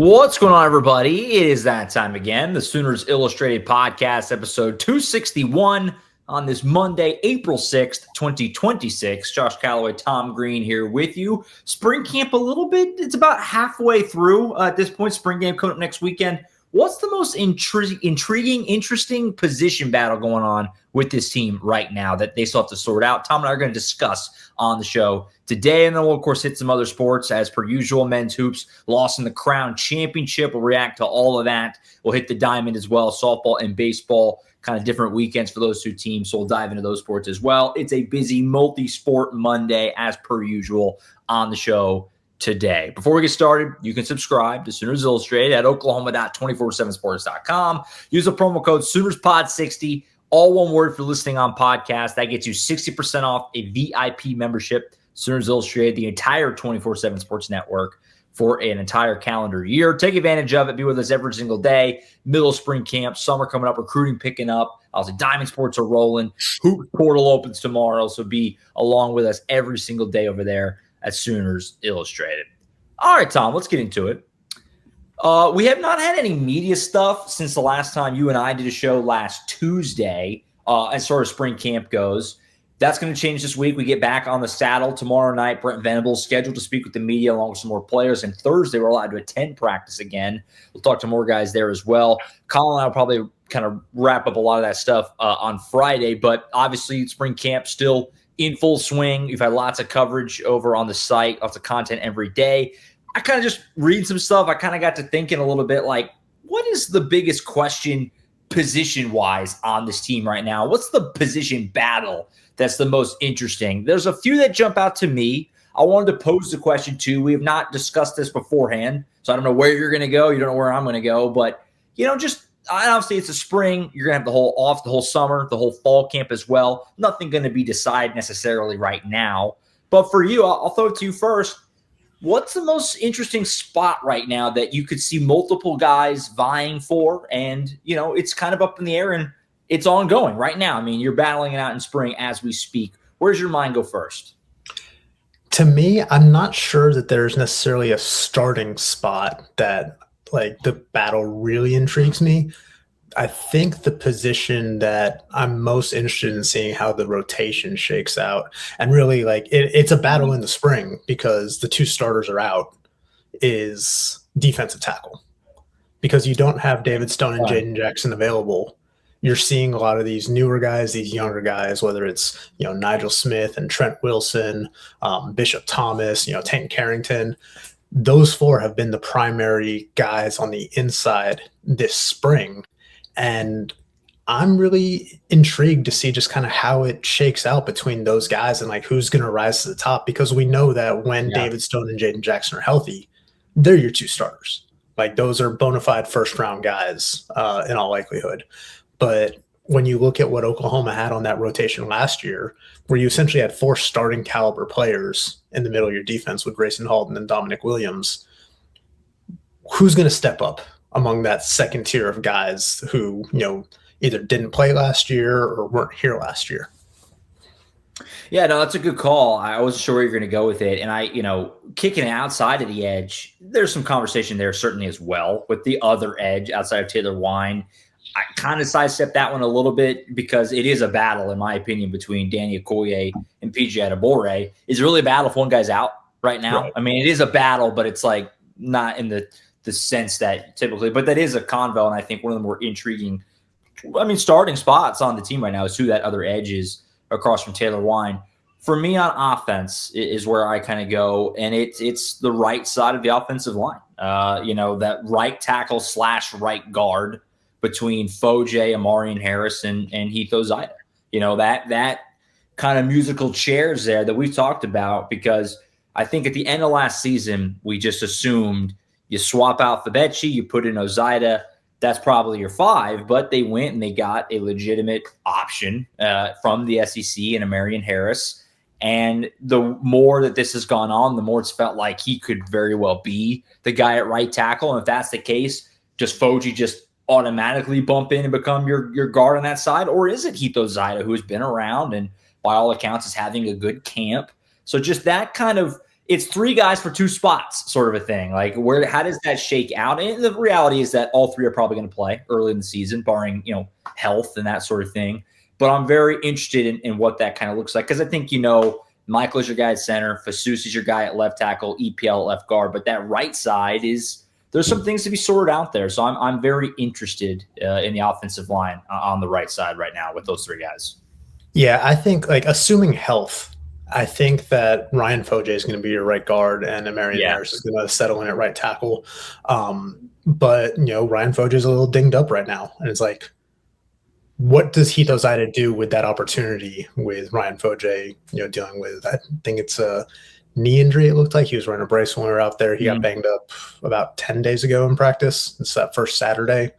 What's going on, everybody? It is that time again. The Sooners Illustrated Podcast, episode 261 on this Monday, April 6th, 2026. Josh Callaway, Tom Green here with you. Spring camp a little bit. It's about halfway through at this point. Spring game coming up next weekend. What's the most intriguing, interesting position battle going on with this team right now that they still have to sort out? Tom and I are going to discuss on the show today, and then we'll, of course, hit some other sports as per usual. Men's hoops lost in the Crown Championship. We'll react to all of that. We'll hit the Diamond as well, softball and baseball, kind of different weekends for those two teams, so we'll dive into those sports as well. It's a busy multi-sport Monday as per usual on the show today. Before we get started, you can subscribe to Sooners Illustrated at oklahoma.247sports.com. Use the promo code SoonersPod60, all one word for listening on podcast. That gets you 60% off a VIP membership. Sooners Illustrated, the entire 24/7 Sports Network for an entire calendar year. Take advantage of it. Be with us every single day. Middle of spring camp, summer coming up, recruiting picking up. Also, Diamond Sports are rolling. Hoop portal opens tomorrow, so be along with us every single day over there at Sooners Illustrated. All right, Tom, let's get into it. We have not had any media stuff since the last time you and I did a show last Tuesday as far as spring camp goes. That's going to change this week. We get back on the saddle tomorrow night. Brent Venables scheduled to speak with the media along with some more players. And Thursday, we're allowed to attend practice again. We'll talk to more guys there as well. Colin and I will probably kind of wrap up a lot of that stuff on Friday. But obviously, spring camp still in full swing. We've had lots of coverage over on the site, lots of content every day. I kind of just read some stuff. I kind of got to thinking a little bit like, what is the biggest question position-wise on this team right now? What's the position battle that's the most interesting? There's a few that jump out to me. I wanted to pose the question too. We have not discussed this beforehand, so I don't know where you're going to go. You don't know where I'm going to go, but just obviously it's a spring. You're going to have the whole summer, the whole fall camp as well. Nothing going to be decided necessarily right now. But for you, I'll throw it to you first. What's the most interesting spot right now that you could see multiple guys vying for? And, it's kind of up in the air and it's ongoing right now. I mean, you're battling it out in spring as we speak. Where's your mind go first? To me, I'm not sure that there's necessarily a starting spot that the battle really intrigues me. I think the position that I'm most interested in seeing how the rotation shakes out, and really it's a battle in the spring because the two starters are out, is defensive tackle. Because you don't have David Stone and Jaden Jackson available. You're seeing a lot of these newer guys, these younger guys, whether it's, Nigel Smith and Trent Wilson, Bishop Thomas, Tank Carrington. Those four have been the primary guys on the inside this spring. And I'm really intrigued to see just kind of how it shakes out between those guys and who's going to rise to the top, because we know that when David Stone and Jaden Jackson are healthy, they're your two starters. Those are bona fide first round guys in all likelihood. But when you look at what Oklahoma had on that rotation last year, where you essentially had four starting caliber players in the middle of your defense with Grayson Halton and Dominic Williams, who's going to step up among that second tier of guys who, either didn't play last year or weren't here last year? Yeah, no, that's a good call. I wasn't sure where you're going to go with it. And kicking it outside of the edge, there's some conversation there certainly as well with the other edge outside of Taylor Wine. I kind of sidestepped that one a little bit because it is a battle, in my opinion, between Danny Okoye and PJ Adebawore. It's really a battle if one guy's out right now. Right. I mean, it is a battle, but it's not in the sense that typically, but that is a convo. And I think one of the more intriguing, starting spots on the team right now is who that other edge is across from Taylor Wine. For me on offense is where I kind of go, and it's the right side of the offensive line. That right tackle / right guard between Foje, Amarian Harris, and Heath Ozida. That kind of musical chairs there that we've talked about, because I think at the end of last season, we just assumed you swap out Fabechi, you put in Ozida, that's probably your five, but they went and they got a legitimate option from the SEC and Amarian Harris. And the more that this has gone on, the more it's felt like he could very well be the guy at right tackle. And if that's the case, does Foje just automatically bump in and become your guard on that side? Or is it Heath Ozida, who has been around and by all accounts is having a good camp? So just that kind of it's 3 guys for 2 spots sort of a thing. Like how does that shake out? And the reality is that all 3 are probably going to play early in the season, barring, health and that sort of thing. But I'm very interested in what that kind of looks like. Cause I think, Michael is your guy at center. Fasus is your guy at left tackle, EPL at left guard. But that right side there's some things to be sorted out there. So I'm very interested in the offensive line on the right side right now with those 3 guys. Yeah, I think assuming health, I think that Ryan Foje is going to be your right guard and Amarian Harris is going to settle in at right tackle. But, Ryan Foje is a little dinged up right now. And it's like, what does Heath Ozida do with that opportunity with Ryan Foje, dealing with, I think it's a knee injury. It looked like he was wearing a brace when we were out there. He got banged up about 10 days ago in practice. It's that first Saturday.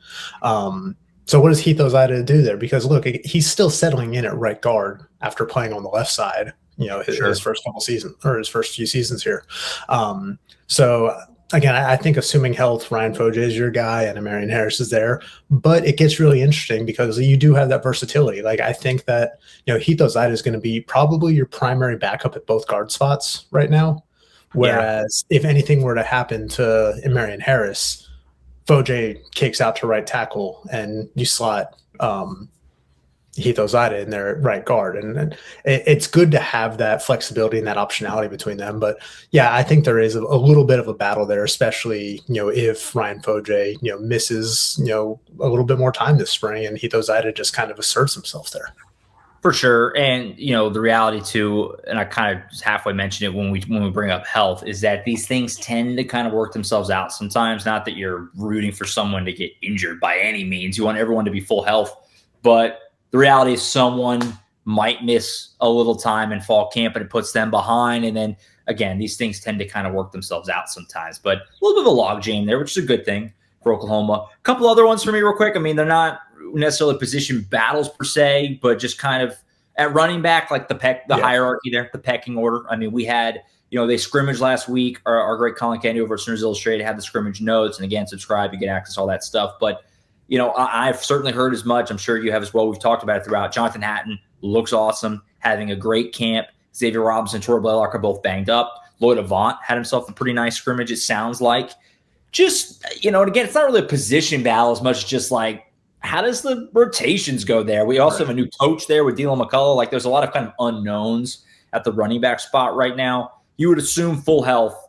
So what does Heath Ozida do there? Because look, he's still settling in at right guard after playing on the left side, his first couple seasons or his first few seasons here. So again, I think assuming health, Ryan Foje is your guy and Amarian Harris is there, but it gets really interesting because you do have that versatility. Like I think that, Heath Ozida is going to be probably your primary backup at both guard spots right now. Whereas if anything were to happen to Amarian Harris, Foje kicks out to right tackle and you slot Heath Ozida in there at right guard. And it's good to have that flexibility and that optionality between them. But yeah, I think there is a little bit of a battle there, especially, if Ryan Foje, misses, a little bit more time this spring and Heath Ozida just kind of asserts himself there. For sure. And, the reality too, and I kind of halfway mentioned it when we bring up health, is that these things tend to kind of work themselves out sometimes. Not that you're rooting for someone to get injured by any means. You want everyone to be full health. But the reality is someone might miss a little time in fall camp and it puts them behind. And then, again, these things tend to kind of work themselves out sometimes. But a little bit of a logjam there, which is a good thing for Oklahoma. A couple other ones for me real quick. I mean, they're not necessarily position battles per se, but just kind of at running back, like the hierarchy there, the pecking order. I mean, we had, they scrimmaged last week. Our great Colin Candy over at Sooners Illustrated had the scrimmage notes. And again, subscribe, you get access to all that stuff. But, I've certainly heard as much. I'm sure you have as well. We've talked about it throughout. Jonathan Hatton looks awesome, having a great camp. Xavier Robinson, Torrey Blaylock are both banged up. Lloyd Avant had himself a pretty nice scrimmage, it sounds like. Just, and again, it's not really a position battle as much as just like, how does the rotations go there? We also have a new coach there with Dylan McCullough. Like there's a lot of kind of unknowns at the running back spot right now. You would assume full health,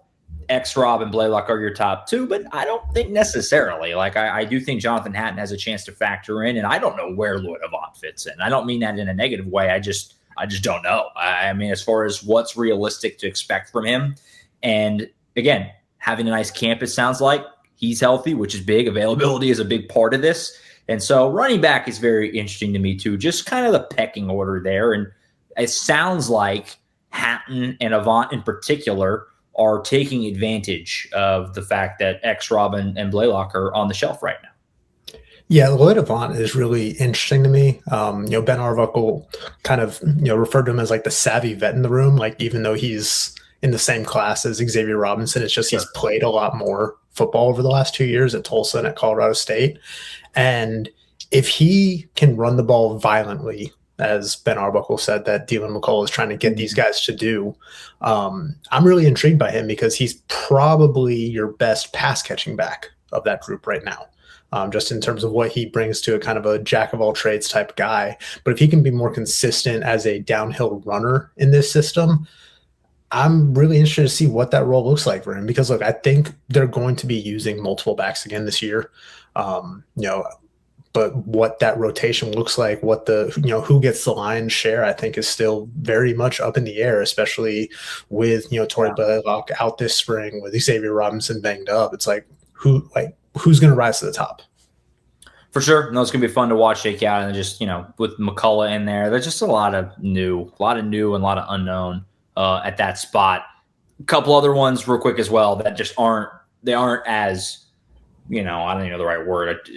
X-Rob and Blaylock are your top 2, but I don't think necessarily. Like I do think Jonathan Hatton has a chance to factor in, and I don't know where Lloyd Avant fits in. I don't mean that in a negative way. I just don't know. I mean, as far as what's realistic to expect from him. And again, having a nice camp, it sounds like he's healthy, which is big. Availability is a big part of this. And so running back is very interesting to me too, just kind of the pecking order there. And it sounds like Hatton and Avant in particular are taking advantage of the fact that X-Rob and Blaylock are on the shelf right now. Yeah, Lloyd Avant is really interesting to me. Ben Arbuckle kind of, referred to him as like the savvy vet in the room. Like even though he's in the same class as Xavier Robinson, it's just he's played a lot more football over the last 2 years at Tulsa and at Colorado State. And if he can run the ball violently, as Ben Arbuckle said that Dylan McCullough is trying to get these guys to do, I'm really intrigued by him because he's probably your best pass catching back of that group right now. Just in terms of what he brings to a kind of a jack of all trades type guy. But if he can be more consistent as a downhill runner in this system, I'm really interested to see what that role looks like for him because look, I think they're going to be using multiple backs again this year. But what that rotation looks like, what the, who gets the lion's share, I think is still very much up in the air, especially with, Torrey Blaylock out this spring with Xavier Robinson banged up. It's like, who's going to rise to the top? For sure. No, it's going to be fun to watch shake out. And just, with McCullough in there, there's just a lot of new and a lot of unknown at that spot. A couple other ones real quick as well that just aren't as, I don't even know the right word,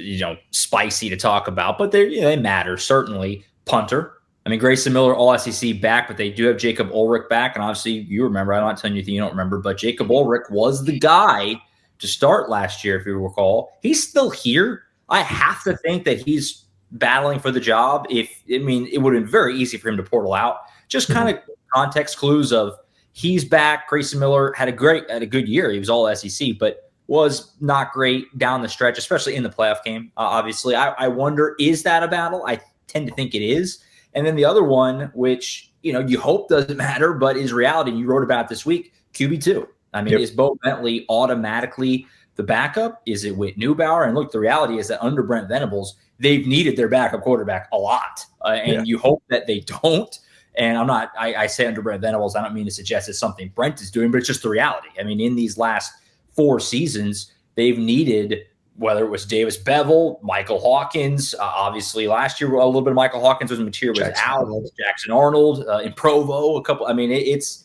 spicy to talk about, but they matter, certainly. Punter. I mean, Grayson Miller, all SEC back, but they do have Jacob Ulrich back. And obviously, you remember, I'm not telling you anything you don't remember, but Jacob Ulrich was the guy to start last year, if you recall. He's still here. I have to think that he's battling for the job. It would have been very easy for him to portal out. Just kind of context clues of he's back. Grayson Miller had a good year. He was all SEC, but was not great down the stretch, especially in the playoff game. Obviously, I wonder, is that a battle? I tend to think it is. And then the other one, which you hope doesn't matter, but is reality. You wrote about this week, QB2. I mean, is Bo Bentley automatically the backup? Is it Whit Neubauer? And look, the reality is that under Brent Venables, they've needed their backup quarterback a lot, and you hope that they don't. And I say under Brent Venables, I don't mean to suggest it's something Brent is doing, but it's just the reality. I mean, in these last 4 seasons, they've needed, whether it was Davis Bevel, Michael Hawkins, obviously last year, a little bit of Michael Hawkins was material was out, Jackson Arnold, in Provo, a couple. I mean, it's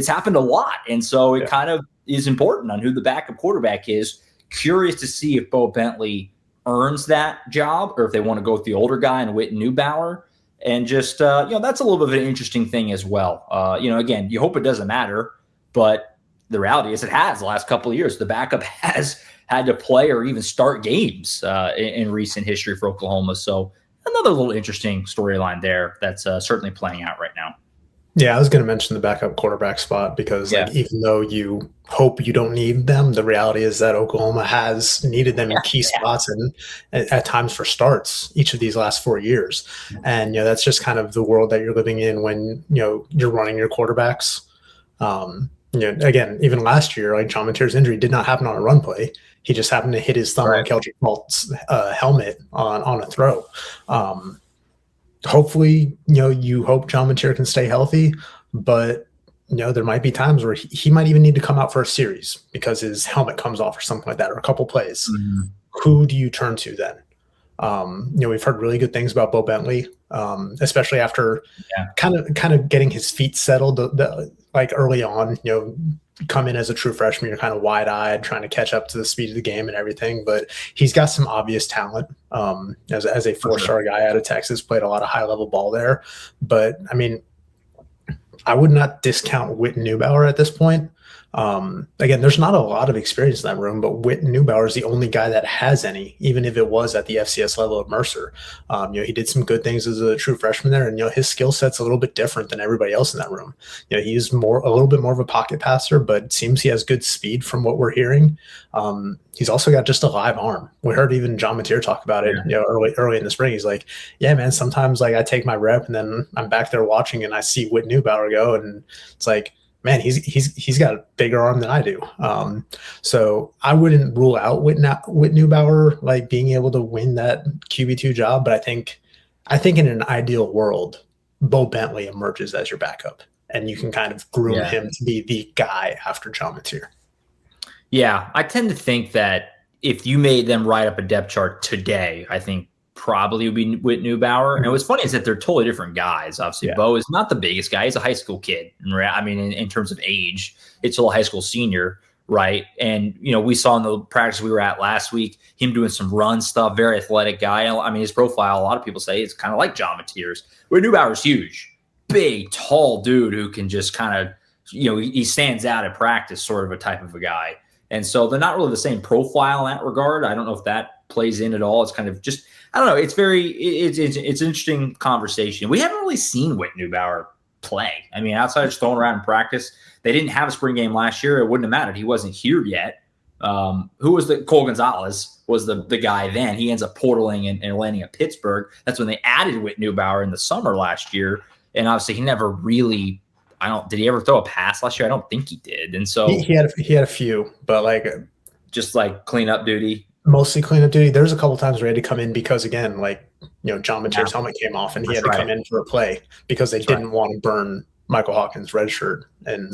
happened a lot. And so it kind of is important on who the backup quarterback is. Curious to see if Bo Bentley earns that job or if they want to go with the older guy and Whit Neubauer. And just, that's a little bit of an interesting thing as well. Again, you hope it doesn't matter, but the reality is it has the last couple of years. The backup has had to play or even start games in recent history for Oklahoma. So another little interesting storyline there that's certainly playing out right now. Yeah, I was going to mention the backup quarterback spot because even though you hope you don't need them, the reality is that Oklahoma has needed them in key spots and at times for starts each of these last 4 years. And, that's just kind of the world that you're living in when, you're running your quarterbacks. Again, even last year, like John Mateer's injury did not happen on a run play. He just happened to hit his thumb on Keldrick Fault's helmet on a throw. Hopefully, you hope John Mateer can stay healthy, but there might be times where he might even need to come out for a series because his helmet comes off or something like that, or a couple plays. Mm-hmm. Who do you turn to then? We've heard really good things about Bo Bentley, especially after kind of getting his feet settled, like early on. Come in as a true freshman, you're kind of wide-eyed, trying to catch up to the speed of the game and everything. But he's got some obvious talent as a 4-star guy out of Texas, played a lot of high-level ball there. But, I mean, I would not discount Whit Neubauer at this point. Again, there's not a lot of experience in that room, but Whit Neubauer is the only guy that has any, even if it was at the FCS level of Mercer. He did some good things as a true freshman there, and his skill set's a little bit different than everybody else in that room. He's a little bit more of a pocket passer, but it seems he has good speed from what we're hearing. He's also got just a live arm. We heard even John Mateer talk about it, early in the spring. He's like, yeah, man, sometimes like I take my rep and then I'm back there watching and I see Whit Neubauer go, and it's like, man, he's got a bigger arm than I do. So I wouldn't rule out Whit Neubauer like being able to win that QB2 job, but I think in an ideal world, Bo Bentley emerges as your backup, and you can kind of groom him to be the guy after John Mateer. Yeah, I tend to think that if you made them write up a depth chart today, I think probably would be Whit Neubauer. And what's funny is that they're totally different guys. Obviously, Bo is not the biggest guy. He's a high school kid. I mean, in terms of age, it's still a high school senior, right? And, we saw in the practice we were at last week, him doing some run stuff, very athletic guy. I mean, his profile, a lot of people say it's kind of like John Mateer's. Whit Neubauer's huge, big, tall dude who can just kind of, he stands out at practice, sort of a type of a guy. And so they're not really the same profile in that regard. I don't know if that plays in at all. It's kind of just, I don't know. It's an interesting conversation. We haven't really seen Whit Neubauer play. I mean, outside of just throwing around in practice, they didn't have a spring game last year. It wouldn't have mattered. He wasn't here yet. Who was Cole Gonzalez was the guy then. He ends up portaling and landing at Pittsburgh. That's when they added Whit Neubauer in the summer last year. And obviously he never really, did he ever throw a pass last year? I don't think he did. And so he had a few, but just like cleanup duty. Mostly cleanup duty. There's a couple times where he had to come in because, again, John Mateer's helmet came off and he had to come in for a play because they didn't want to burn Michael Hawkins' red shirt in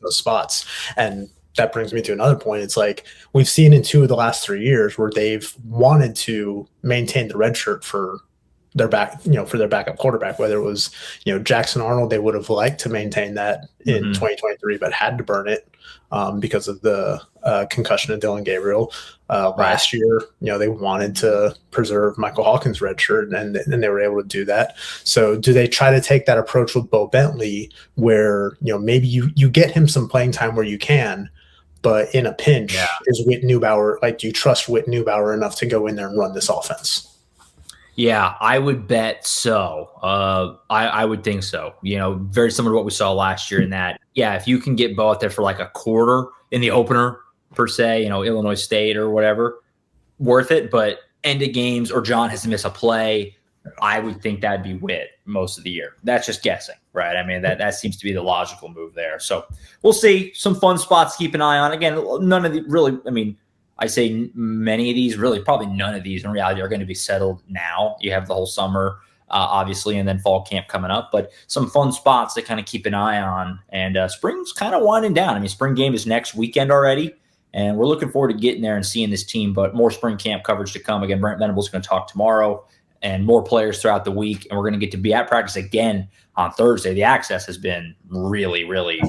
those spots. And that brings me to another point. It's like we've seen in 2 of the last 3 years where they've wanted to maintain the red shirt for their backup quarterback, whether it was, Jackson Arnold, they would have liked to maintain that in 2023, but had to burn it because of the concussion of Dylan Gabriel. Last year, they wanted to preserve Michael Hawkins' red shirt, and they were able to do that. So do they try to take that approach with Bo Bentley where, maybe you get him some playing time where you can, but in a pinch, is Whit Neubauer, do you trust Whit Neubauer enough to go in there and run this offense? Yeah, I would bet so. I would think so. Very similar to what we saw last year in that, yeah, if you can get Bo out there for like a quarter in the opener, per se, Illinois State or whatever, worth it. But end of games or John has to miss a play, I would think that'd be Witt most of the year. That's just guessing, right? I mean, that seems to be the logical move there. So we'll see. Some fun spots to keep an eye on. Again, none of the really, I mean, I say many of these, really probably none of these in reality are going to be settled now. You have the whole summer, obviously, and then fall camp coming up. But some fun spots to kind of keep an eye on. And spring's kind of winding down. I mean, spring game is next weekend already. And we're looking forward to getting there and seeing this team, but more spring camp coverage to come. Again, Brent Venables is going to talk tomorrow and more players throughout the week. And we're going to get to be at practice again on Thursday. The access has been really, really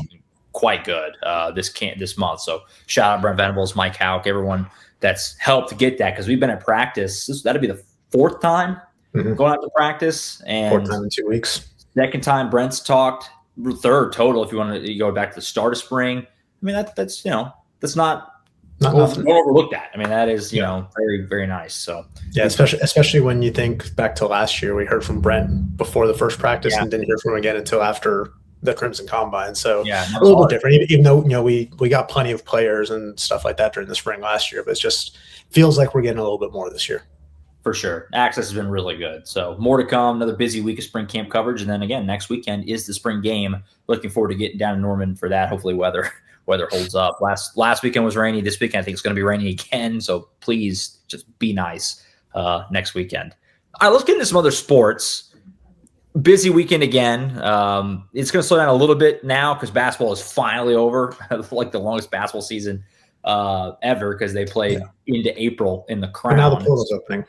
quite good this month. So shout out Brent Venables, Mike Houck, everyone that's helped get that, because we've been at practice. That'll be the fourth time going out to practice. And fourth time in 2 weeks. Second time Brent's talked. Third total if you want to go back to the start of spring. I mean, that's not nothing. Overlook that. I mean, that is, very, very nice. So yeah, especially when you think back to last year, we heard from Brent before the first practice and didn't hear from him again until after the Crimson Combine. So a little bit different, even though, we got plenty of players and stuff like that during the spring last year, but it just feels like we're getting a little bit more this year. For sure. Access has been really good. So more to come, another busy week of spring camp coverage. And then again, next weekend is the spring game. Looking forward to getting down to Norman for that. Hopefully weather holds up. Last weekend was rainy. This weekend I think it's going to be rainy again. So please just be nice next weekend. All right, let's get into some other sports. Busy weekend again. It's going to slow down a little bit now because basketball is finally over. Like the longest basketball season ever, because they played into April in the Crown. But now the portal's opening.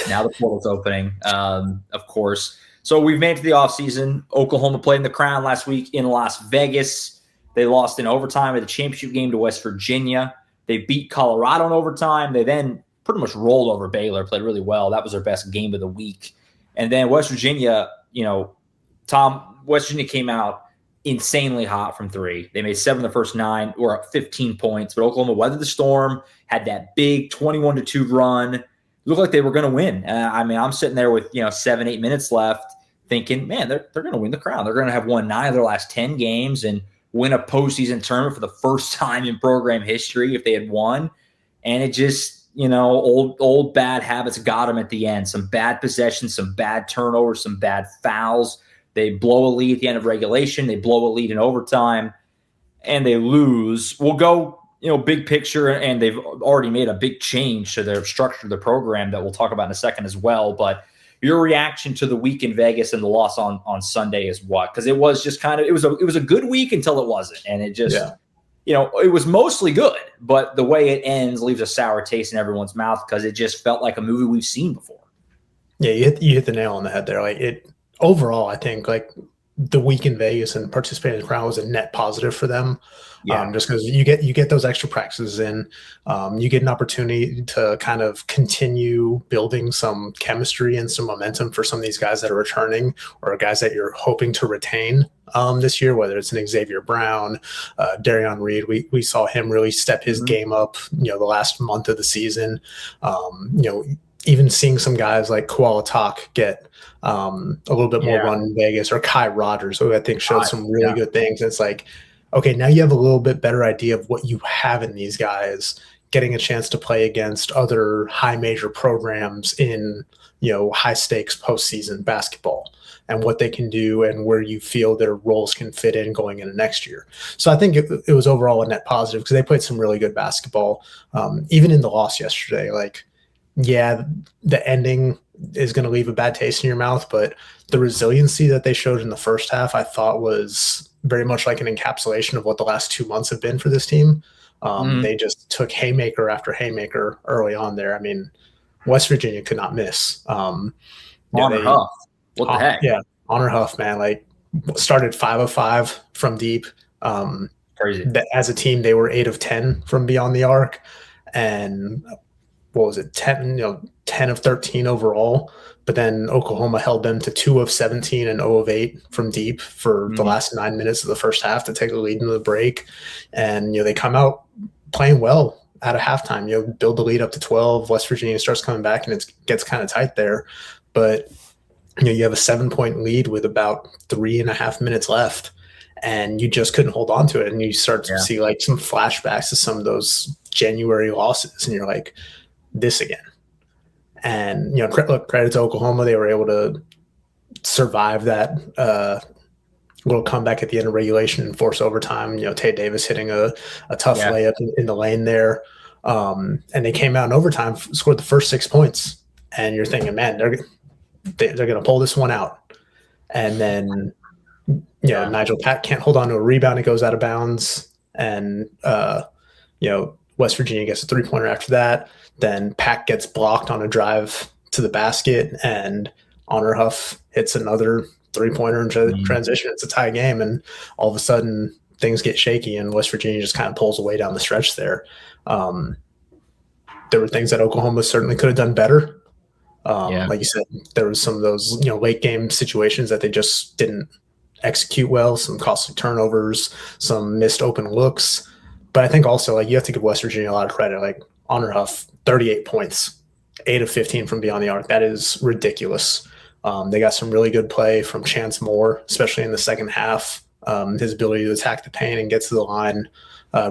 Now the portal's opening, of course. So we've made it to the offseason. Oklahoma played in the Crown last week in Las Vegas. They lost in overtime at the championship game to West Virginia. They beat Colorado in overtime. They then pretty much rolled over Baylor, played really well. That was their best game of the week. And then West Virginia, West Virginia came out insanely hot from three. They made 7 of the first 9, or up 15 points. But Oklahoma weathered the storm, had that big 21-2 run. It looked like they were going to win. I'm sitting there with 7-8 minutes left thinking, man, they're going to win the Crown. They're going to have won 9 of their last 10 games and win a postseason tournament for the first time in program history if they had won. And it just, old bad habits got them at the end. Some bad possessions, some bad turnovers, some bad fouls. They blow a lead at the end of regulation. They blow a lead in overtime, and they lose. We'll go, big picture, and they've already made a big change to their structure of the program that we'll talk about in a second as well. But your reaction to the week in Vegas and the loss on Sunday is what? Because it was just kind of, it was a good week until it wasn't. And it just, it was mostly good, but the way it ends leaves a sour taste in everyone's mouth because it just felt like a movie we've seen before. Yeah, you hit the nail on the head there. Like overall, I think like the week in Vegas and participating in the Crown was a net positive for them. Just because you get those extra practices in, you get an opportunity to kind of continue building some chemistry and some momentum for some of these guys that are returning or guys that you're hoping to retain this year, whether it's an Xavier Brown, Darion Reed. We saw him really step his game up, the last month of the season. Even seeing some guys like Koala Talk get a little bit more run in Vegas, or Kai Rogers, who I think showed some really good things. It's like, okay, now you have a little bit better idea of what you have in these guys, getting a chance to play against other high major programs in, high stakes postseason basketball and what they can do and where you feel their roles can fit in going into next year. So I think it was overall a net positive because they played some really good basketball. Even in the loss yesterday, the ending is going to leave a bad taste in your mouth, but the resiliency that they showed in the first half, I thought was very much like an encapsulation of what the last 2 months have been for this team. They just took haymaker after haymaker early on there. I mean, West Virginia could not miss. Honor Huff. What the heck? Yeah, Honor Huff, man. Started 5 of 5 from deep. Crazy. As a team, they were 8 of 10 from beyond the arc. And what was it, 10 of 13 overall. But then Oklahoma held them to 2 of 17 and 0 of 8 from deep for the last 9 minutes of the first half to take the lead into the break. And, they come out playing well at a halftime, build the lead up to 12. West Virginia starts coming back and it gets kind of tight there. but you have a 7-point lead with about 3.5 minutes left, and you just couldn't hold on to it. And you start to see like some flashbacks to some of those January losses, and you're like, this again. And credit to Oklahoma, they were able to survive that little comeback at the end of regulation and force overtime. Tay Davis hitting a tough layup in the lane there, and they came out in overtime, scored the first 6 points, and you're thinking, man, they're going to pull this one out. And then Nigel Pack can't hold on to a rebound; it goes out of bounds, and West Virginia gets a 3-pointer after that. Then Pack gets blocked on a drive to the basket, and Honor Huff hits another 3-pointer in transition. It's a tie game, and all of a sudden things get shaky, and West Virginia just kind of pulls away down the stretch there. There were things that Oklahoma certainly could have done better. Like you said, there was some of those late game situations that they just didn't execute well, some costly turnovers, some missed open looks. But I think also you have to give West Virginia a lot of credit. Like Honor Huff, 38 points, 8 of 15 from beyond the arc. That is ridiculous. They got some really good play from Chance Moore, especially in the second half. His ability to attack the paint and get to the line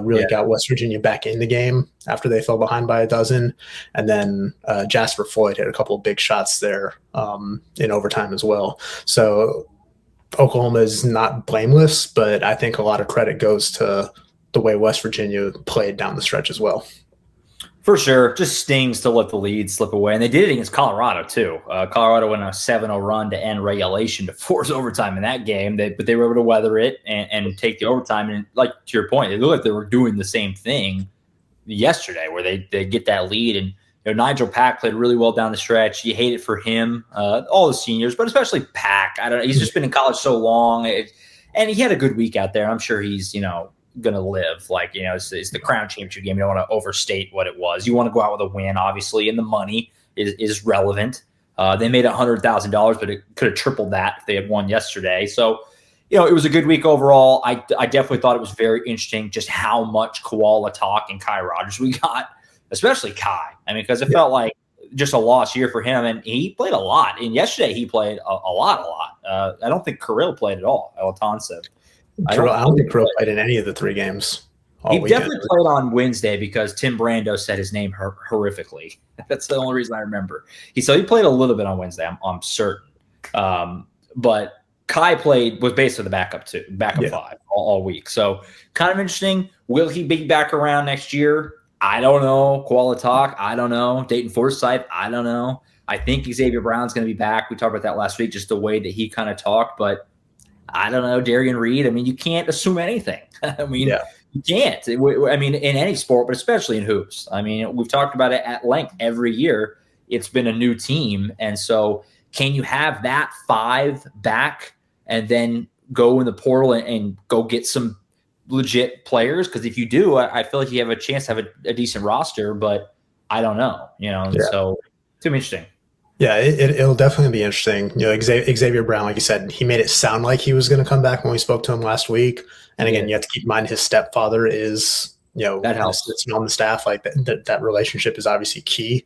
really got West Virginia back in the game after they fell behind by a dozen. And then Jasper Floyd hit a couple of big shots there in overtime as well. So Oklahoma is not blameless, but I think a lot of credit goes to the way West Virginia played down the stretch as well. For sure. Just stings to let the lead slip away. And they did it against Colorado, too. Colorado went on a 7-0 run to end regulation to force overtime in that game. But they were able to weather it and take the overtime. And like to your point, it looked like they were doing the same thing yesterday where they get that lead. And Nigel Pack played really well down the stretch. You hate it for him, all the seniors, but especially Pack. I don't know. He's just been in college so long. And he had a good week out there. I'm sure he's, going to live. It's the crown championship game. You don't want to overstate what it was. You want to go out with a win, obviously, and the money is relevant. They made $100,000, but it could have tripled that if they had won yesterday. So, it was a good week overall. I definitely thought it was very interesting just how much koala talk and Kai Rogers we got, especially Kai. I mean, because it felt like just a lost year for him, and he played a lot. And yesterday he played a lot. I don't think Kirill played at all. Elatonsev. I don't think Kirill played in any of the 3 games. He definitely played on Wednesday because Tim Brando said his name horrifically. That's the only reason I remember. He played a little bit on Wednesday. I'm certain. But Kai was basically the backup 5 all week. So kind of interesting. Will he be back around next year? I don't know. Koala Talk, I don't know. Dayton Forsyth, I don't know. I think Xavier Brown's going to be back. We talked about that last week, just the way that he kind of talked. But I don't know, Darian Reed. I mean, you can't assume anything. You can't. I mean, in any sport, but especially in hoops. I mean, we've talked about it at length every year. It's been a new team. And so can you have that 5 back and then go in the portal and go get some legit players? Because if you do, I feel like you have a chance to have a decent roster, but I don't know, So it's interesting. Yeah, it'll definitely be interesting. Xavier Brown, like you said, he made it sound like he was going to come back when we spoke to him last week. And again, you have to keep in mind his stepfather is, that helps. On the staff. Like that relationship is obviously key.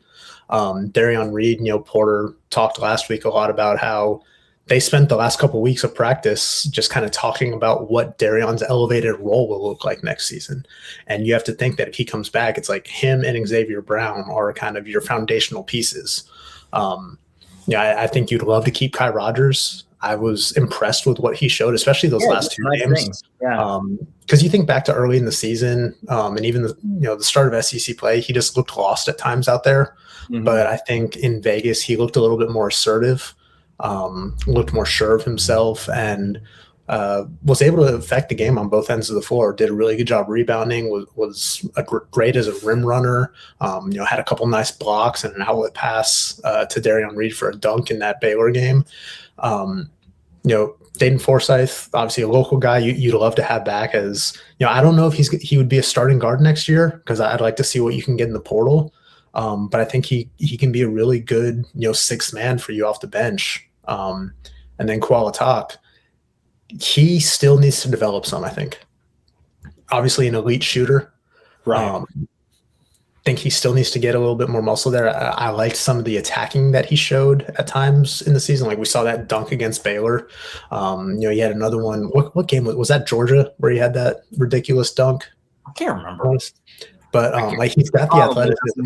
Darian Reed, Porter talked last week a lot about how they spent the last couple of weeks of practice just kind of talking about what Darian's elevated role will look like next season. And you have to think that if he comes back, it's like him and Xavier Brown are kind of your foundational pieces. I think you'd love to keep Kai Rogers. I was impressed with what he showed, especially those last 2 games. Because you think back to early in the season, and even the start of SEC play, he just looked lost at times out there. Mm-hmm. But I think in Vegas, he looked a little bit more assertive, looked more sure of himself, and was able to affect the game on both ends of the floor. Did a really good job rebounding, was great as a rim runner, had a couple nice blocks and an outlet pass to Darian Reed for a dunk in that Baylor game. Dayton Forsyth, obviously a local guy you'd love to have back as, I don't know if he would be a starting guard next year because I'd like to see what you can get in the portal. But I think he can be a really good, 6th man for you off the bench. And then Koala Talk, he still needs to develop some, I think. Obviously an elite shooter. Right. think he still needs to get a little bit more muscle there. I liked some of the attacking that he showed at times in the season. Like we saw that dunk against Baylor. He had another one. What game was that? Georgia, where he had that ridiculous dunk? I can't remember. But like he's got the athleticism.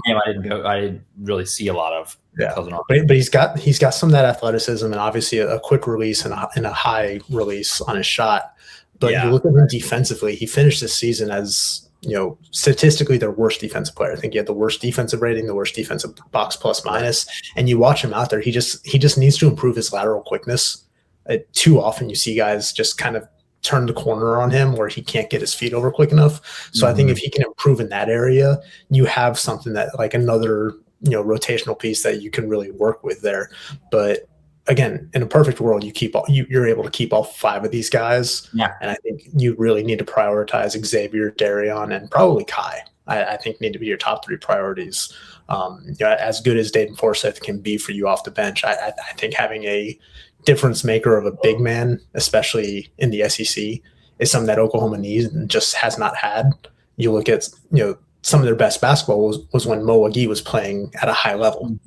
I didn't really see a lot of. Yeah, but he's got some of that athleticism and obviously a quick release and a high release on his shot. But you look at him defensively, he finished this season as, statistically their worst defensive player. I think he had the worst defensive rating, the worst defensive box plus minus. And you watch him out there, he just needs to improve his lateral quickness. Too often you see guys just kind of turn the corner on him where he can't get his feet over quick enough. So I think if he can improve in that area, you have something that like another rotational piece that you can really work with there. But again, in a perfect world, you're able to keep all 5 of these guys. Yeah. And I think you really need to prioritize Xavier, Darion, and probably Kai. I think need to be your top 3 priorities. As good as Dayton Forsyth can be for you off the bench, I think having a difference maker of a big man, especially in the SEC, is something that Oklahoma needs and just has not had. You look at, some of their best basketball was when Mo Agee was playing at a high level.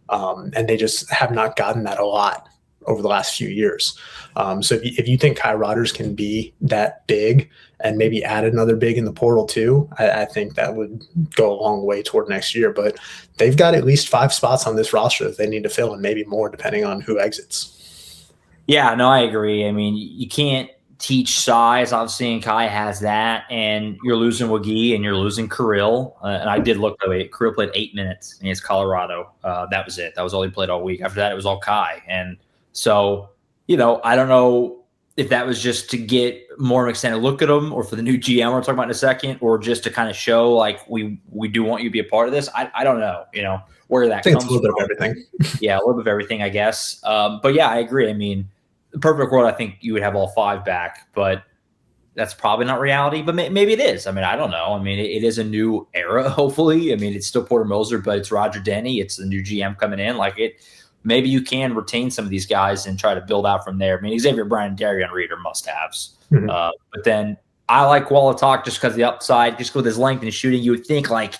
And they just have not gotten that a lot over the last few years. So if you think Kai Rodgers can be that big and maybe add another big in the portal too, I think that would go a long way toward next year. But they've got at least 5 spots on this roster that they need to fill, and maybe more depending on who exits. Yeah, no, I agree. I mean, you can't teach size, obviously, and Kai has that, and you're losing Wagee and you're losing Kirill. And I did look, Kirill played 8 minutes against Colorado. That was it. That was all he played all week. After that, it was all Kai. And so, I don't know if that was just to get more of an extended look at him, or for the new GM we're talking about in a second, or just to kind of show like we do want you to be a part of this. I don't know, where that comes from. It's a little bit of everything. Yeah, a little bit of everything, I guess. But yeah, I agree. I mean, the perfect world, I think you would have all 5 back, but that's probably not reality. But maybe it is. I mean, I don't know. I mean, it is a new era, hopefully. I mean, it's still Porter Moser, but it's Roger Denny. It's the new GM coming in. Maybe you can retain some of these guys and try to build out from there. I mean, Xavier Bryant and Darion Reed are must-haves. Mm-hmm. But then I like Walatok just because of the upside, just with his length and shooting. You would think there's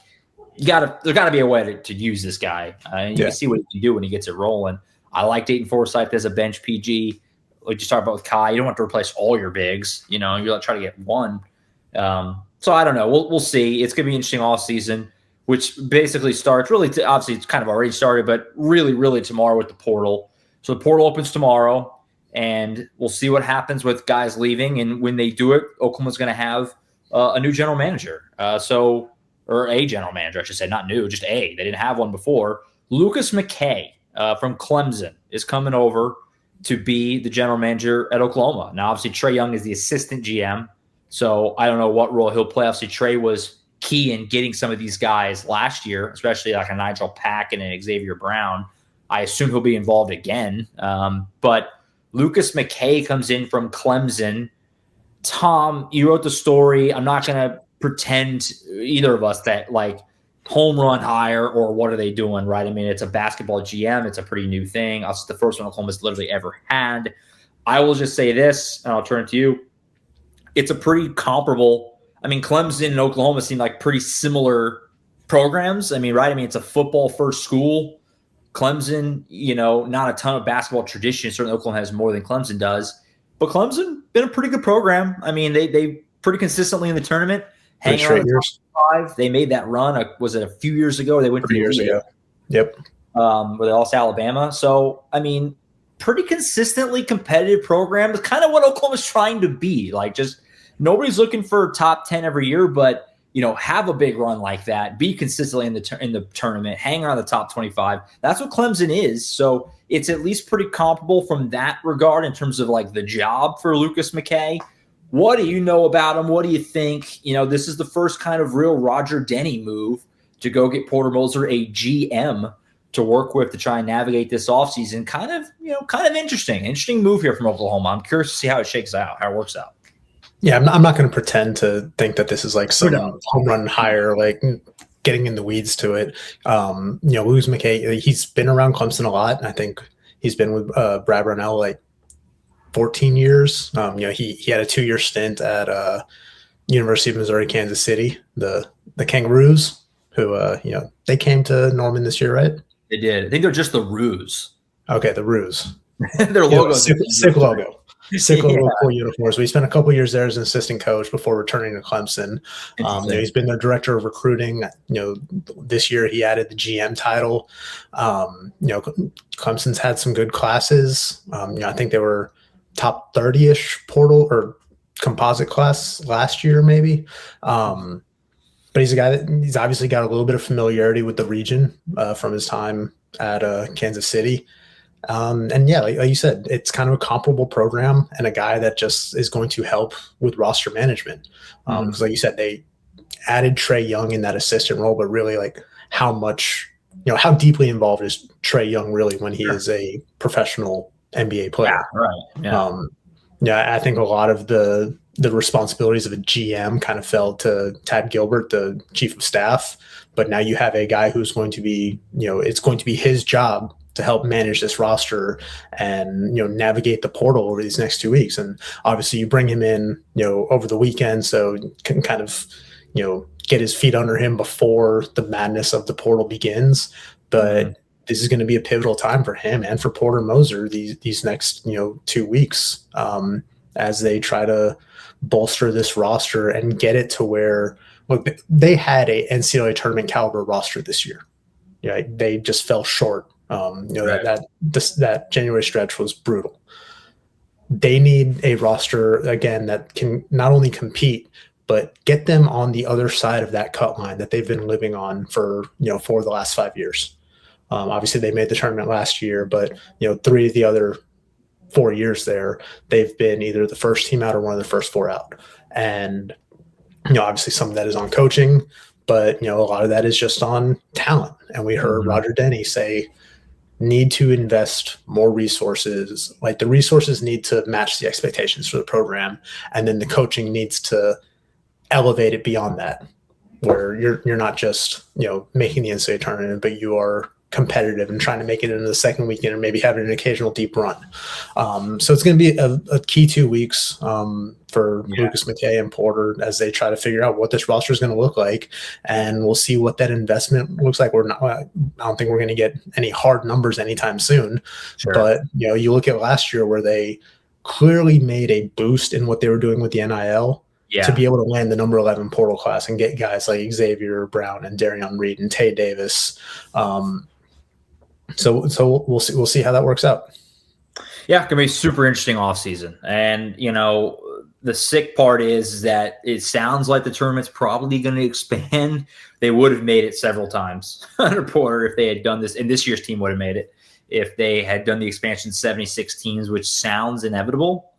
got to be a way to use this guy. And you can see what he can do when he gets it rolling. I like Dayton Forsyth as a bench PG. Like you talked about with Kai, you don't have to replace all your bigs. You're trying to get one. So I don't know. We'll see. It's going to be interesting all season, which basically starts really obviously it's kind of already started, but really, really tomorrow with the portal. So the portal opens tomorrow, and we'll see what happens with guys leaving. And when they do it, Oklahoma's going to have a new general manager. Or a general manager, I should say, not new, just a. They didn't have one before. Lucas McKay from Clemson is coming over to be the general manager at Oklahoma. Now, obviously, Trae Young is the assistant GM, so I don't know what role he'll play. Obviously, Trae was key in getting some of these guys last year, especially like a Nigel Pack and an Xavier Brown. I assume he'll be involved again. But Lucas McKay comes in from Clemson. Tom, you wrote the story. I'm not going to pretend, either of us, that home run hire or what are they doing, right? I mean, it's a basketball GM. It's a pretty new thing. It's the first one Oklahoma's literally ever had. I will just say this, and I'll turn it to you. It's a pretty comparable. I mean, Clemson and Oklahoma seem like pretty similar programs. I mean, right? I mean, it's a football-first school. Clemson, not a ton of basketball tradition. Certainly Oklahoma has more than Clemson does. But Clemson, been a pretty good program. I mean, they pretty consistently in the tournament. Hanging around the top 5. They made that run. Was it a few years ago? They went 3 years ago. Yep. Where they lost to Alabama. So, I mean, pretty consistently competitive program. It's kind of what Oklahoma's trying to be. Just nobody's looking for top 10 every year, but have a big run like that. Be consistently in the tournament. Hang around the top 25. That's what Clemson is. So it's at least pretty comparable from that regard in terms of the job for Lucas McKay. What do you know about him? What do you think? This is the first kind of real Roger Denny move to go get Porter Moser a GM to work with to try and navigate this offseason. Kind of interesting move here from Oklahoma. I'm curious to see how it shakes out, how it works out. Yeah, I'm not going to pretend to think that this is some home run hire, getting in the weeds to it. Lucas McKay, he's been around Clemson a lot. And I think he's been with Brad Brownell 14 years. He had a 2-year stint at University of Missouri, Kansas City, the Kangaroos. who they came to Norman this year, right? They did. I think they're just the Ruse. Okay, the Ruse. Their logo, sick logo. Sick Yeah. logo, cool uniforms. We spent a couple years there as an assistant coach before returning to Clemson. He's been their director of recruiting. This year he added the GM title. Clemson's had some good classes. I think they were top 30-ish portal or composite class last year, maybe. But he's a guy he's obviously got a little bit of familiarity with the region from his time at Kansas City. And yeah, like you said, it's kind of a comparable program and a guy that just is going to help with roster management. Because like you said, they added Trey Young in that assistant role, but really like how much, how deeply involved is Trey Young really when he is a professional NBA player? Yeah, right. Yeah. I think a lot of the responsibilities of a GM kind of fell to Tad Gilbert, the chief of staff, but now you have a guy who's going to be, it's going to be his job to help manage this roster and, navigate the portal over these next 2 weeks. And obviously you bring him in, over the weekend, so you can kind of, get his feet under him before the madness of the portal begins. But this is going to be a pivotal time for him and for Porter Moser these next, 2 weeks as they try to bolster this roster and get it to where, look, they had a NCAA tournament caliber roster this year. Yeah, they just fell short. That January stretch was brutal. They need a roster again that can not only compete but get them on the other side of that cut line that they've been living on for the last 5 years. Obviously, they made the tournament last year, but 3 of the other 4 years there, they've been either the first team out or one of the first 4 out. And obviously, some of that is on coaching, but a lot of that is just on talent. And we heard Roger Denny say, need to invest more resources. Like the resources need to match the expectations for the program, and then the coaching needs to elevate it beyond that, where you're not just making the NCAA tournament, but you are competitive and trying to make it into the second weekend or maybe having an occasional deep run. So it's going to be a key 2 weeks for Lucas McKay and Porter as they try to figure out what this roster is going to look like. And we'll see what that investment looks like. I don't think we're going to get any hard numbers anytime soon. Sure. But, you look at last year where they clearly made a boost in what they were doing with the NIL. To be able to land the number 11 portal class and get guys like Xavier Brown and Darion Reed and Tay Davis. So we'll see how that works out. Yeah, it's gonna be a super interesting offseason. And the sick part is that it sounds like the tournament's probably going to expand. They would have made it several times under Porter if they had done this, and this year's team would have made it if they had done the expansion 76 teams, which sounds inevitable.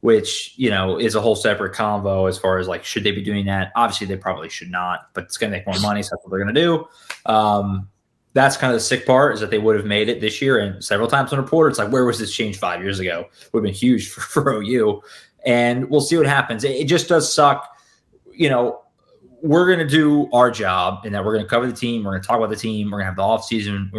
Which, is a whole separate convo as far as like, should they be doing that? Obviously, they probably should not, but it's going to make more money, so that's what they're going to do. That's kind of the sick part, is that they would have made it this year, and several times on Porter, it's like, where was this change 5 years ago? It would have been huge for OU, and we'll see what happens. It just does suck. We're going to do our job in that we're going to cover the team, we're going to talk about the team, we're going to have the offseason,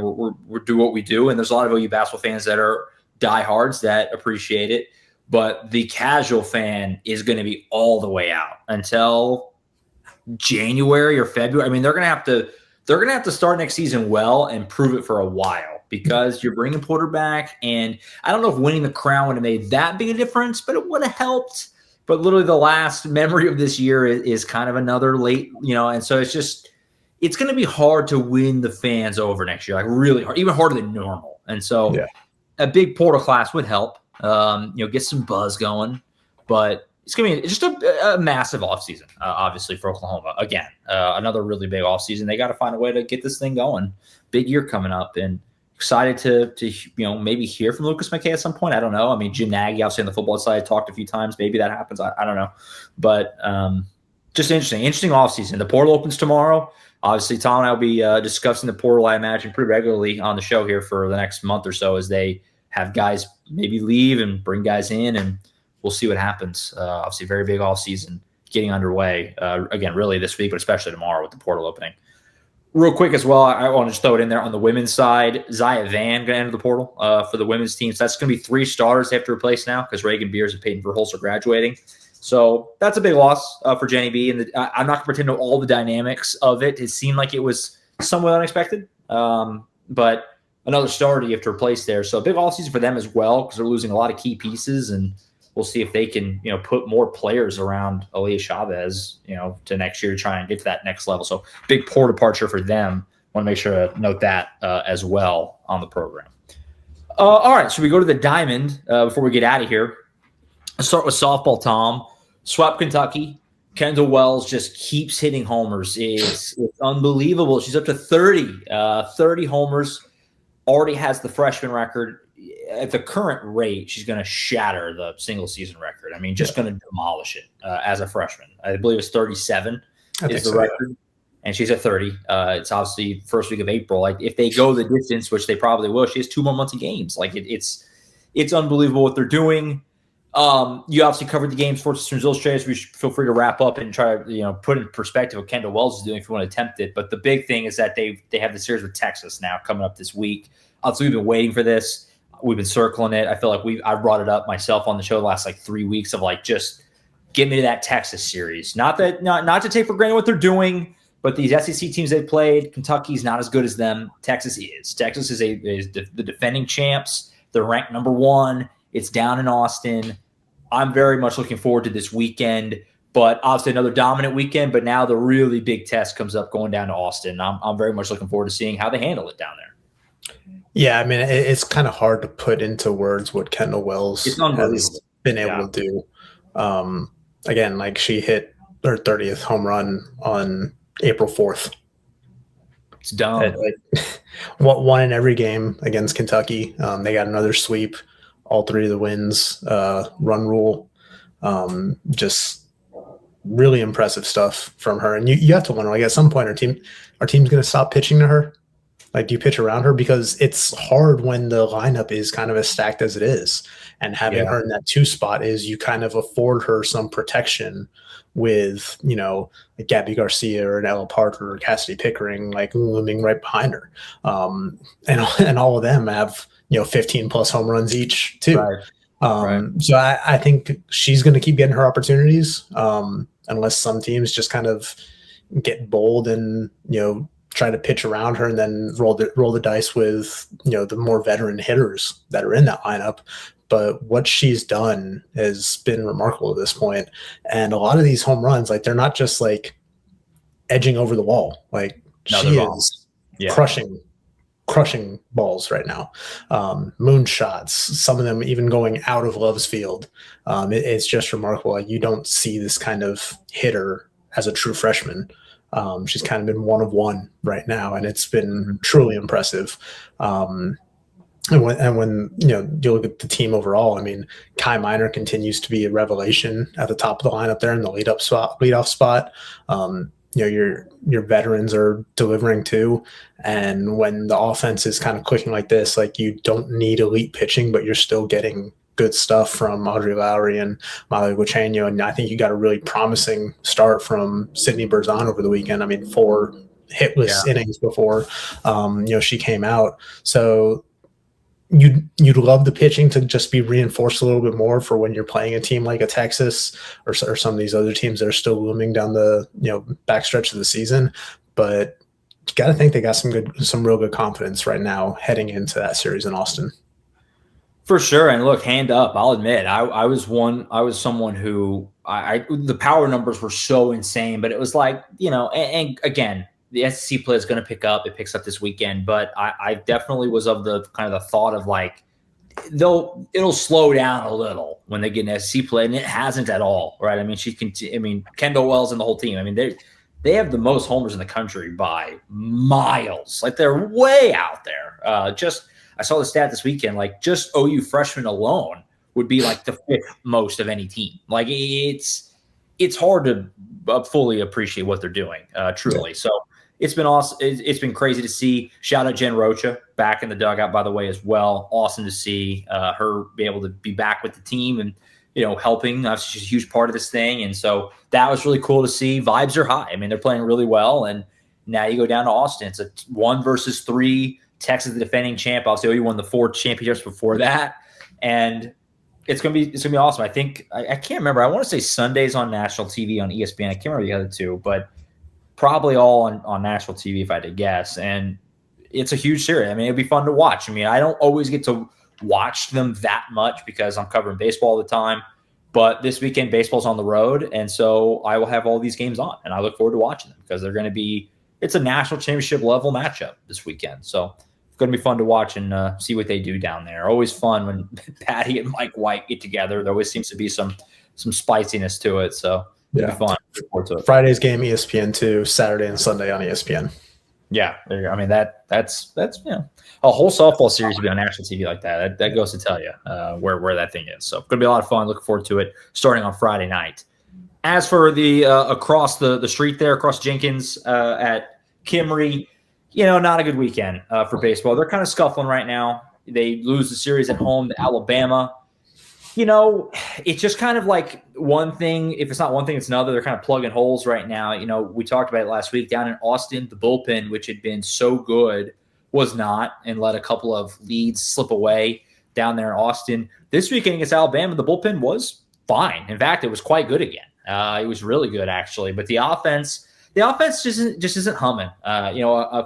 we're do what we do, and there's a lot of OU basketball fans that are diehards that appreciate it. But the casual fan is going to be all the way out until January or February. I mean, they're going to have to start next season well and prove it for a while, because you're bringing Porter back. And I don't know if winning the crown would have made that big a difference, but it would have helped. But literally the last memory of this year is kind of another late, and so it's going to be hard to win the fans over next year, like really hard, even harder than normal. And so a big Porter class would help. Get some buzz going, but it's going to be just a massive offseason, obviously, for Oklahoma. Again, another really big offseason. They got to find a way to get this thing going. Big year coming up, and excited to maybe hear from Lucas McKay at some point. I don't know. I mean, Jim Nagy, obviously on the football side, talked a few times. Maybe that happens. I don't know. But just interesting offseason. The portal opens tomorrow. Obviously, Tom and I will be discussing the portal, I imagine, pretty regularly on the show here for the next month or so, as they have guys maybe leave and bring guys in, and we'll see what happens. Obviously, very big offseason getting underway. Again, really this week, but especially tomorrow with the portal opening. Real quick as well, I want to just throw it in there on the women's side. Zaya Van going to enter the portal for the women's team. So that's going to be 3 starters they have to replace now, because Reagan Beers and Peyton Verhulst are graduating. So that's a big loss for Jenny B. And I'm not going to pretend to know all the dynamics of it. It seemed like it was somewhat unexpected, but another starter you have to replace there. So a big offseason for them as well because they're losing a lot of key pieces, and we'll see if they can put more players around Aaliyah Chavez to next year to try and get to that next level. So big poor departure for them. Want to make sure to note that as well on the program. All right, so we go to the Diamond before we get out of here. Let's start with softball, Tom. Swept Kentucky. Kendall Wells just keeps hitting homers. It's unbelievable. She's up to 30 homers. Already has the freshman record. At the current rate, she's going to shatter the single-season record. I mean, just going to demolish it as a freshman. I believe it's 37 is the record. Yeah. And she's at 30. It's obviously first week of April. Like if they go the distance, which they probably will, she has 2 more months of games. Like it's unbelievable what they're doing. You obviously covered the game, Sports Illustrated. So we should feel free to wrap up and try to put in perspective what Kendall Wells is doing if you want to attempt it. But the big thing is that they have the series with Texas now coming up this week. Obviously, we've been waiting for this. We've been circling it. I feel like I brought it up myself on the show the last 3 weeks of just get me to that Texas series. Not to take for granted what they're doing, but these SEC teams they've played, Kentucky's not as good as them. Texas is. Texas is the defending champs. They're ranked number 1. It's down in Austin. I'm very much looking forward to this weekend, but obviously another dominant weekend. But now the really big test comes up going down to Austin. I'm very much looking forward to seeing how they handle it down there. Yeah, I mean, it's kind of hard to put into words what Kendall Wells has been able to do. Again, she hit her 30th home run on April 4th. It's dumb. One in every game against Kentucky. They got another sweep. All 3 of the wins, run rule, just really impressive stuff from her. And you have to wonder, at some point, our team's going to stop pitching to her. Do you pitch around her? Because it's hard when the lineup is kind of as stacked as it is. And having her in that 2 spot is you kind of afford her some protection with, Gabby Garcia or an Ella Parker or Cassidy Pickering, looming right behind her. And all of them have, 15 plus home runs each too. Right. So I think she's going to keep getting her opportunities unless some teams just kind of get bold and, try to pitch around her and then roll the dice with, the more veteran hitters that are in that lineup. But what she's done has been remarkable at this point. And a lot of these home runs, they're not just edging over the wall. She is crushing balls right now. Moonshots, some of them even going out of Love's Field. It's just remarkable. You don't see this kind of hitter as a true freshman. She's kind of been one of one right now, and it's been truly impressive. And when you look at the team overall, Kai Minor continues to be a revelation at the top of the lineup there in the leadoff spot. Your veterans are delivering too. And when the offense is kind of clicking like this, you don't need elite pitching, but you're still getting good stuff from Audrey Lowry and Molly Guicheño. And I think you got a really promising start from Sydney Berzon over the weekend. 4 hitless innings before, she came out. So you'd love the pitching to just be reinforced a little bit more for when you're playing a team like a Texas or some of these other teams that are still looming down the backstretch of the season. But you got to think they got some real good confidence right now heading into that series in Austin. For sure. And look, hand up, I'll admit, I was someone who the power numbers were so insane, but it was and again, the SEC play is going to pick up. It picks up this weekend, but I definitely was of the kind of the thought of it'll slow down a little when they get an SEC play, and it hasn't at all, right? Kendall Wells and the whole team. They have the most homers in the country by miles. They're way out there. I saw the stat this weekend. Just OU freshmen alone would be the 5th most of any team. It's hard to fully appreciate what they're doing, truly. Yeah. So it's been awesome. It's been crazy to see. Shout out Jen Rocha back in the dugout, by the way, as well. Awesome to see her be able to be back with the team and helping. She's a huge part of this thing, and so that was really cool to see. Vibes are high. They're playing really well, and now you go down to Austin. It's a 1 versus 3. Texas, the defending champ. Obviously, OU won the 4 championships before that, and It's gonna be awesome. I think I can't remember. I want to say Sundays on national TV on ESPN. I can't remember the other two, but probably all on national TV if I had to guess. And it's a huge series. I mean, it'd be fun to watch. I mean, I don't always get to watch them that much because I'm covering baseball all the time. But this weekend, baseball's on the road, and so I will have all these games on, and I look forward to watching them because they're going to be. It's a national championship level matchup this weekend, so it's going to be fun to watch and see what they do down there. Always fun when Patty and Mike White get together. There always seems to be some spiciness to it, so it'll be fun. Look forward to it. Friday's game ESPN2, Saturday and Sunday on ESPN. Yeah, there you go. I mean that's a whole softball series to be on national TV like that. That goes to tell you where that thing is. So it's going to be a lot of fun. Looking forward to it starting on Friday night. As for the across the street there, across Jenkins at Kimry, not a good weekend for baseball. They're kind of scuffling right now. They lose the series at home to Alabama. It's just kind of like one thing. If it's not one thing, it's another. They're kind of plugging holes right now. We talked about it last week down in Austin. The bullpen, which had been so good, was not and let a couple of leads slip away down there in Austin. This weekend against Alabama, the bullpen was fine. In fact, it was quite good again. It was really good, actually. But the offense just isn't humming.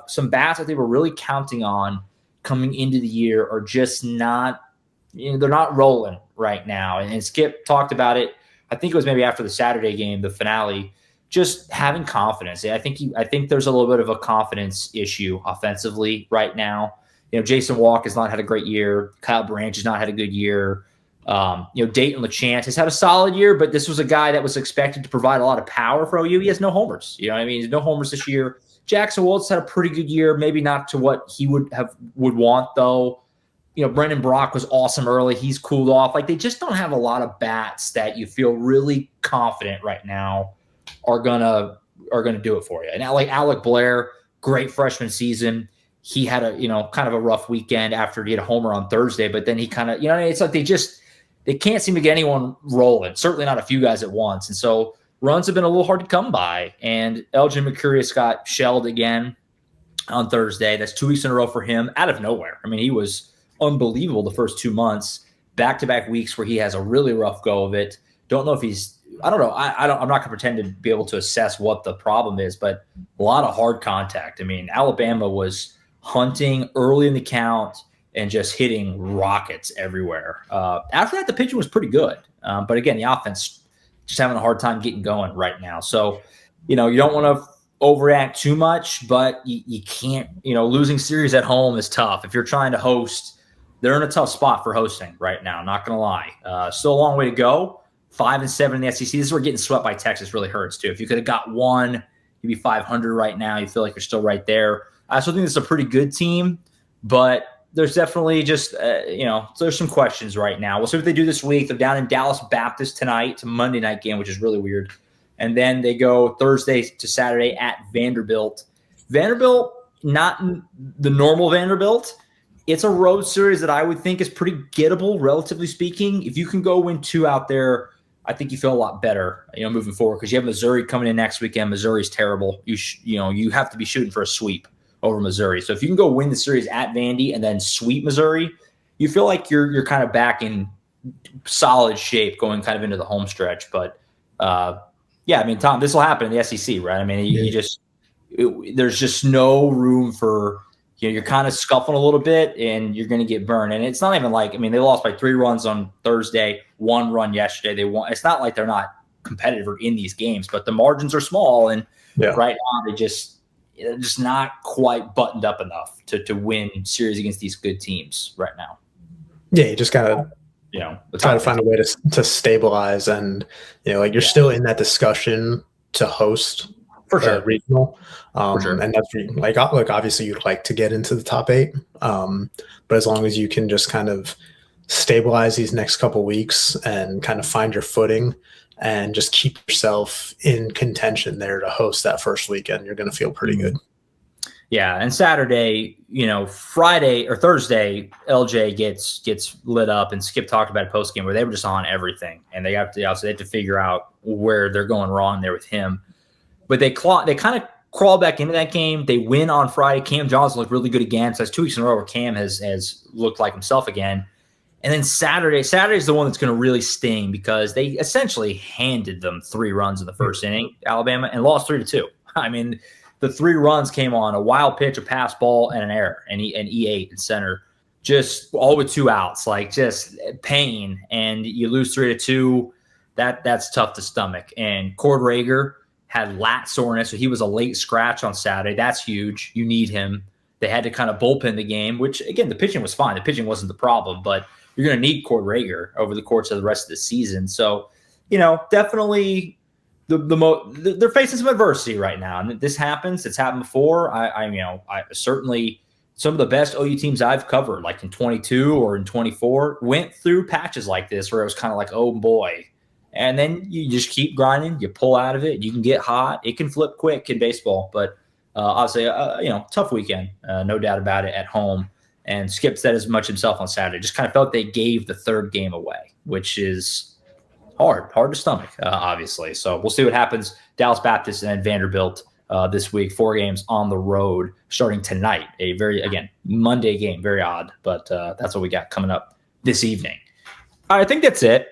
Some bats that they were really counting on coming into the year are just not – they're not rolling right now. And Skip talked about it. I think it was maybe after the Saturday game, the finale, just having confidence. I think there's a little bit of a confidence issue offensively right now. Jason Walk has not had a great year. Kyle Branch has not had a good year. Dayton LeChance has had a solid year, but this was a guy that was expected to provide a lot of power for OU. He has no homers. He's no homers this year. Jackson Wills had a pretty good year, maybe not to what he would want though. Brendan Brock was awesome early. He's cooled off. Like, they just don't have a lot of bats that you feel really confident right now are gonna do it for you. And like Alec Blair, great freshman season. He had a kind of a rough weekend after he had a homer on Thursday, but then he kind of it's like they can't seem to get anyone rolling. Certainly not a few guys at once, and so runs have been a little hard to come by. And Elgin Mercurius got shelled again on Thursday. That's 2 weeks in a row for him out of nowhere. I mean, he was unbelievable the first 2 months, back-to-back weeks where he has a really rough go of it. Don't know if I don't know. I'm not going to pretend to be able to assess what the problem is, but a lot of hard contact. I mean, Alabama was hunting early in the count and just hitting rockets everywhere. After that, the pitching was pretty good. But again, the offense just having a hard time getting going right now. So, you don't want to overreact too much, but you can't, losing series at home is tough. If you're trying to host, they're in a tough spot for hosting right now. Not going to lie. Still a long way to go. 5-7 in the SEC. This is where getting swept by Texas really hurts too. If you could have got one, you'd be 500 right now. You feel like you're still right there. I still think this is a pretty good team, but there's definitely just, there's some questions right now. We'll see what they do this week. They're down in Dallas Baptist tonight. It's a Monday night game, which is really weird. And then they go Thursday to Saturday at Vanderbilt. Vanderbilt, not the normal Vanderbilt. It's a road series that I would think is pretty gettable, relatively speaking. If you can go win 2 out there, I think you feel a lot better, moving forward, because you have Missouri coming in next weekend. Missouri's terrible. You have to be shooting for a sweep over Missouri. So if you can go win the series at Vandy and then sweep Missouri, you feel like you're kind of back in solid shape going kind of into the home stretch. But yeah, I mean, Tom, this will happen in the SEC, right? I mean, there's just no room for. You're kind of scuffling a little bit and you're going to get burned. And it's not even like, they lost by 3 runs on Thursday, 1 run yesterday. They won. It's not like they're not competitive or in these games, but the margins are small. And right now they're just not quite buttoned up enough to win series against these good teams right now. Yeah. You just got to, try to find a way to stabilize. And, you're still in that discussion to host for sure regional. For sure. And that's like obviously you'd like to get into the top 8. But as long as you can just kind of stabilize these next couple weeks and kind of find your footing and just keep yourself in contention there to host that first weekend, you're going to feel pretty good. Yeah. And Saturday, Friday or Thursday, LJ gets lit up, and Skip talked about it post game where they were just on everything, and they have to figure out where they're going wrong there with him. But they kind of crawl back into that game. They win on Friday. Cam Johnson looked really good again. So that's 2 weeks in a row where Cam has looked like himself again. And then Saturday's the one that's going to really sting because they essentially handed them 3 runs in the first inning, Alabama, and lost 3-2. I mean, the 3 runs came on a wild pitch, a pass ball, and an error, and E8 in center. Just all with 2 outs, like just pain. And you lose 3-2. That's tough to stomach. And Cord Rager had lat soreness, so he was a late scratch on Saturday. That's huge. You need him. They had to kind of bullpen the game, which, again, the pitching was fine. The pitching wasn't the problem, but you're going to need Cord Rager over the course of the rest of the season. So, definitely they're facing some adversity right now. And this happens. It's happened before. I certainly some of the best OU teams I've covered, like in 22 or in 24, went through patches like this where it was kind of like, oh, boy. And then you just keep grinding. You pull out of it. You can get hot. It can flip quick in baseball. But obviously, tough weekend, no doubt about it, at home. And Skip said as much himself on Saturday. Just kind of felt they gave the 3rd game away, which is hard to stomach, obviously. So we'll see what happens. Dallas Baptist and then Vanderbilt this week, 4 games on the road starting tonight. A very, again, Monday game, very odd, but that's what we got coming up this evening. I think that's it.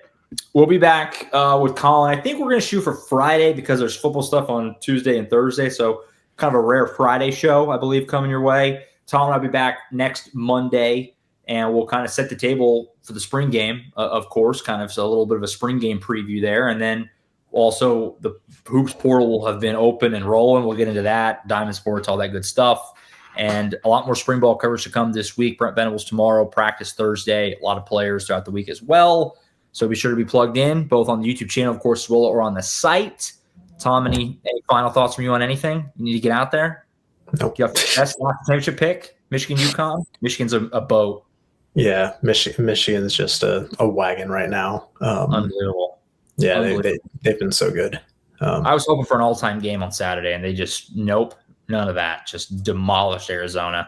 We'll be back with Colin. I think we're going to shoot for Friday because there's football stuff on Tuesday and Thursday. So kind of a rare Friday show, I believe, coming your way. Tom and I'll be back next Monday, and we'll kind of set the table for the spring game, of course, kind of so a little bit of a spring game preview there. And then also the hoops portal will have been open and rolling. We'll get into that, Diamond Sports, all that good stuff. And a lot more spring ball coverage to come this week. Brent Venables tomorrow, practice Thursday, a lot of players throughout the week as well. So be sure to be plugged in, both on the YouTube channel, of course, as well, or on the site. Tom, any final thoughts from you on anything? You need to get out there? Nope. You have the best championship pick, Michigan, UConn. Michigan's a boat. Yeah, Michigan's just a wagon right now. Unbelievable. Yeah, they've been so good. I was hoping for an all-time game on Saturday, and they just none of that. Just demolished Arizona.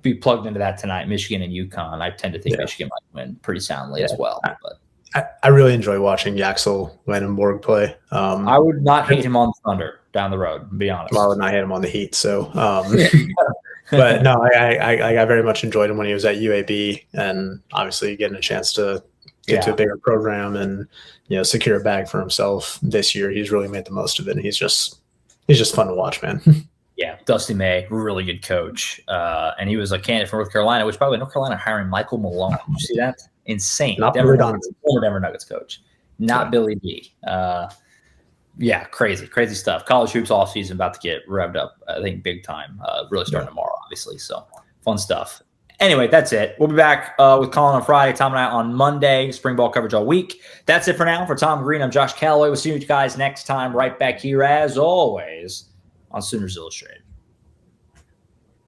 Be plugged into that tonight, Michigan and UConn. I tend to think Michigan might win pretty soundly as well. But I really enjoy watching Yaxel Vandenborg play. I would not hate him on Thunder down the road, to be honest. Well, I would not hate him on the Heat. So, but no, I very much enjoyed him when he was at UAB, and obviously getting a chance to get to a bigger program and secure a bag for himself this year. He's really made the most of it. And he's just fun to watch, man. Yeah, Dusty May, really good coach. And he was a candidate for North Carolina, which, by the way, North Carolina hiring Michael Malone. Did you see that? Insane. Not former Denver Nuggets coach. Not Billy D. Crazy stuff. College hoops offseason about to get revved up, I think, big time. Really starting tomorrow, obviously. So fun stuff. Anyway, that's it. We'll be back with Colin on Friday, Tom and I on Monday. Spring ball coverage all week. That's it for now. For Tom Green, I'm Josh Callaway. We'll see you guys next time right back here, as always, on Sooners Illustrated.